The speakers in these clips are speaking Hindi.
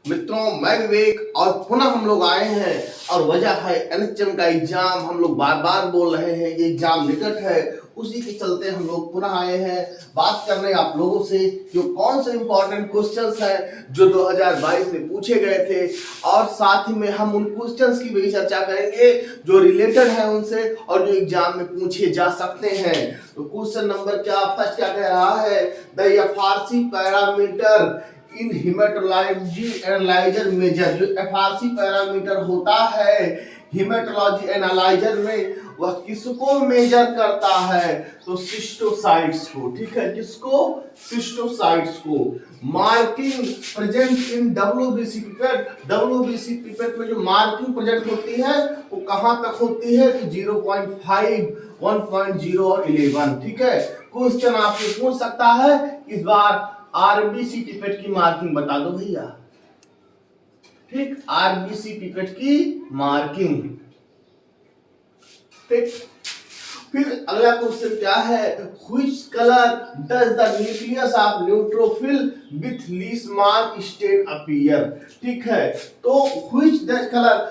मित्रों, मैं विवेक और पुनः हम लोग आए हैं और वजह है एनएचएम का एग्जाम। हम लोग बार बार बोल रहे हैं ये एग्जाम निकट है, उसी के चलते हम लोग पुनः आए हैं बात करने आप लोगों से जो कौन से इंपॉर्टेंट क्वेश्चंस हैं जो 2022 में पूछे गए थे, और साथ ही में हम उन क्वेश्चंस की भी चर्चा करेंगे जो रिलेटेड है उनसे और जो एग्जाम में पूछे जा सकते हैं। तो क्वेश्चन नंबर फर्स्ट क्या कह रहा है, the FRC parameter in haematology analyser measure. जो एफआरसी पैरामीटर होता है हेमेटोलॉजी एनालाइजर में, वह किसको मेजर करता है? तो सिस्टोसाइट्स को। ठीक है, किसको? सिस्टोसाइट्स को। Marking present in WBC pipette. WBC pipette में जो मार्किंग प्रेजेंट होती है वो कहां तक होती है? तो 0.5, 1.0 और 11। ठीक है, क्वेश्चन आपसे पूछ सकता है इस बार आरबीसी पिपेट की मार्किंग बता दो भैया। ठीक, आरबीसी पिपेट की मार्किंग। ठीक, फिर अगला क्वेश्चन क्या है, which colour does the nucleus of neutrophil with Leishman stain appear. ठीक है, तो व्हिच डज कलर,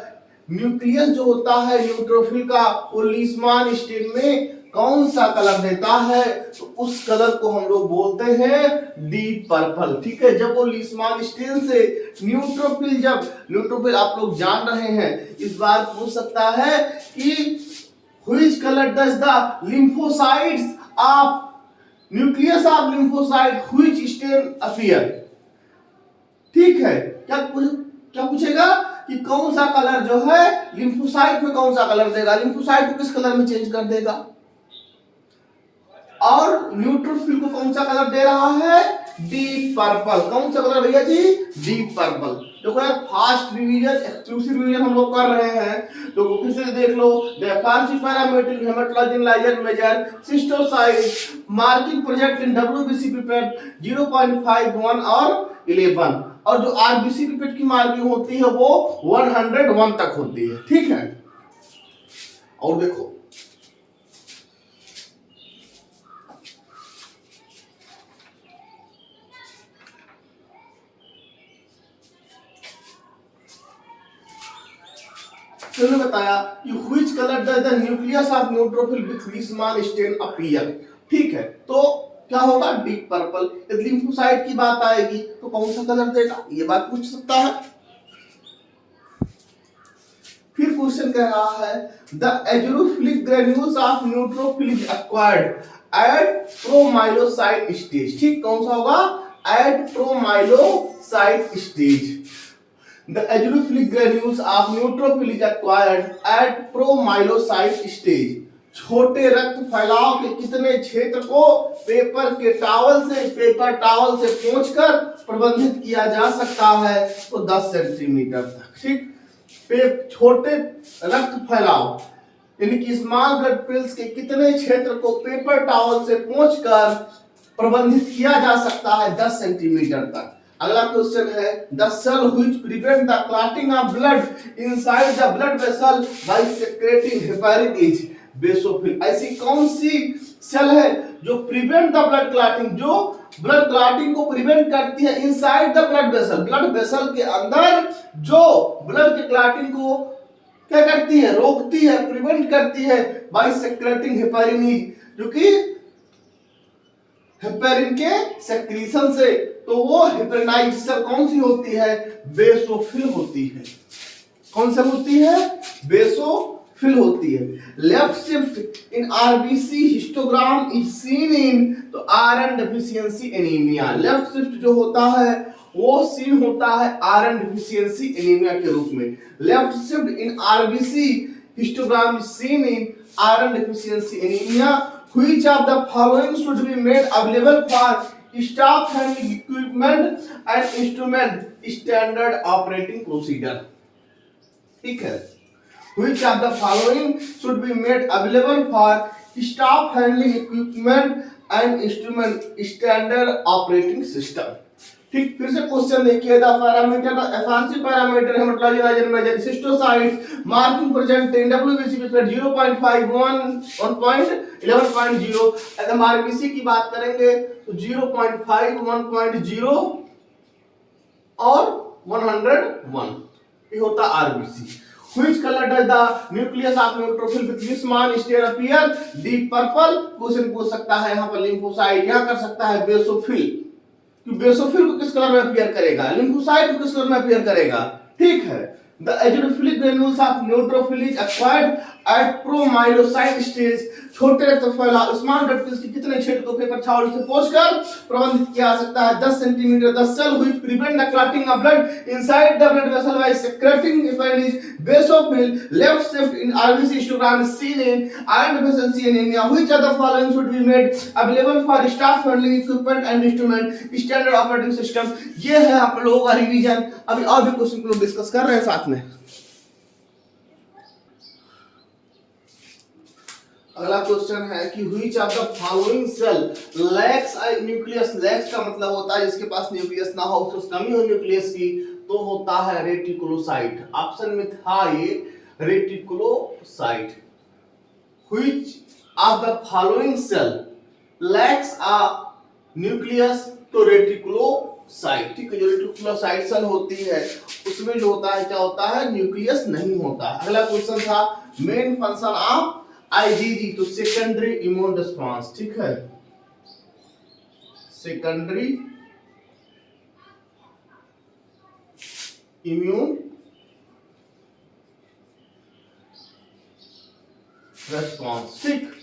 न्यूक्लियस जो होता है न्यूट्रोफिल का वो लीस्मान स्टेन में कौन सा कलर देता है? तो उस कलर को हम लोग बोलते हैं डीप पर्पल। ठीक है, जब वो लीस्मान स्टेन से न्यूट्रोफिल आप लोग जान रहे हैं, इस बार पूछ सकता है कि which color does the lymphocytes of nucleus of lymphocyte which stain appear। ठीक है, क्या पूछेगा कि कौन सा कलर जो है लिम्फोसाइट में कौन सा कलर देगा, लिम्फोसाइट को किस कलर में चेंज कर देगा, और न्यूट्रोफिल को कौन सा कलर दे रहा है? Deep purple. कौन सा कलर भैया जी? Deep purple. देखो यार, फास्ट रिवीजन, एक्सक्लूसिव रिवीजन हम लोग कर रहे हैं, तो फिर से देख लो। The FRC parameter haematology analyser measure schistocyte marking project in WBC pipette 0.5, 1 और 11, और जो आरबीसी पिपेट की मार्किंग होती है वो 101 तक होती है। ठीक है, और देखो मैंने बताया कि which colour does the nucleus of neutrophil with Leishman stain appear. ठीक है, तो क्या होगा? Deep purple. यदि लिम्फोसाइट की बात आएगी तो कौन सा कलर देगा, ये बात पूछ सकता है। फिर क्वेश्चन कह रहा है the azurophilic granules of neutrophil is acquired at promyelocyte stage. ठीक, कौन सा होगा? At promyelocyte stage. The eosinophilic granules of neutrophil is acquired at promyelocyte stage। छोटे रक्त फैलाव के कितने क्षेत्र को पेपर टावल से पोंछकर प्रबंधित किया जा सकता है? तो 10 सेंटीमीटर तक। ठीक, छोटे रक्त फैलाव यानी कि स्मॉल ब्लड वेसल्स के कितने क्षेत्र को पेपर टावल से पोंछकर प्रबंधित किया जा सकता है? 10 सेंटीमीटर तक। अगला क्वेश्चन है the cell which prevent the clotting of blood inside the blood vessel by secreting heparin is basophil. ऐसी कौन सी सेल है जो प्रिवेंट द ब्लड क्लॉटिंग, जो ब्लड क्लॉटिंग को प्रिवेंट करती है inside the blood vessel, blood vessel के अंदर जो ब्लड के क्लॉटिंग को क्या करती है? रोकती है, प्रिवेंट करती है बाय सेक्रेटिंग हेपारिन इज, जो कि हेपेरिन के सेक्रीशन से। तो वो हेपेरिनाइज्ड सेल कौन सी होती है? बेसोफिल होती है। कौन सा होती है? बेसोफिल होती है। Left shift in RBC histogram is seen in तो iron deficiency anaemia. Left shift जो होता है वो सीन होता है आयरन डेफिशिएंसी एनीमिया के रूप में। Left shift in RBC histogram is seen in iron deficiency anaemia. Which of the following should be made available for staff handling equipment and instrument standard operating procedure? ठीक है, Which of the following should be made available for staff handling equipment and instrument standard operating system? ठीक, फिर से क्वेश्चन देखिए। The parameter the FRC parameter haematology analyser measure schistocytes marking present in WBC pipette 0.5, 1, 11.0। अगर हम आरबीसी की बात करेंगे तो 0.5, 1.0 और 101 ये होता RBC. Which color does the nucleus of neutrophil with this man stain appear? Deep purple। Question पूछ सकता है यहाँ पर लिम्फोसाइट, यहाँ कर सकता है बेसोफिल। कि बेसोफिल को किस कलर में अपीयर करेगा, लिम्फोसाइट को किस कलर में अपीयर करेगा। ठीक है। The eosinophilic granules of neutrophil is acquired at promyelocyte stage। छोटे रक्तफल उस्मान ब्लड सेल्स के कितने क्षेत्र को पेपर छावनी से पोंछकर प्रबंधित किया जा सकता है? 10 centimetre. The cell which prevent the clotting of blood inside the blood vessel by secreting heparin is basophil। Left shift in RBC histogram is seen in iron deficiency anemia। Which of the following should be made available for staff handling equipment and instrument? Standard operating system। ये है आप लोगों का रिवीजन। अभी और भी क्वेश्चन को लोग डिस्कस कर रहे हैं साथ में। अगला क्वेश्चन है कि which of the following cell lacks a nucleus। lacks का मतलब होता है जिसके पास न्यूक्लियस ना हो, उसको कमी हो न्यूक्लियस की, तो होता है रेटिकुलोसाइट। ऑप्शन में था ये reticulocyte. which of the following cell lacks a nucleus तो रेटिकुलोसाइट। ठीक है, जो रेटिकुलोसाइट सेल होती है उसमें जो होता है क्या होता है, न्यूक्लियस नहीं होता। अगला क्वेश्चन था मेन फंक्शन ऑफ आईजीजी तो सेकेंडरी इम्यून रिस्पांस। ठीक है, सेकेंडरी इम्यून रिस्पांस। ठीक,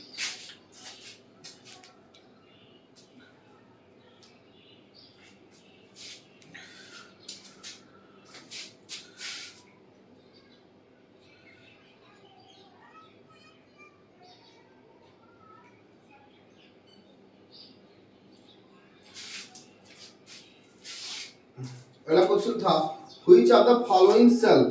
अगला क्वेश्चन था which of the following cell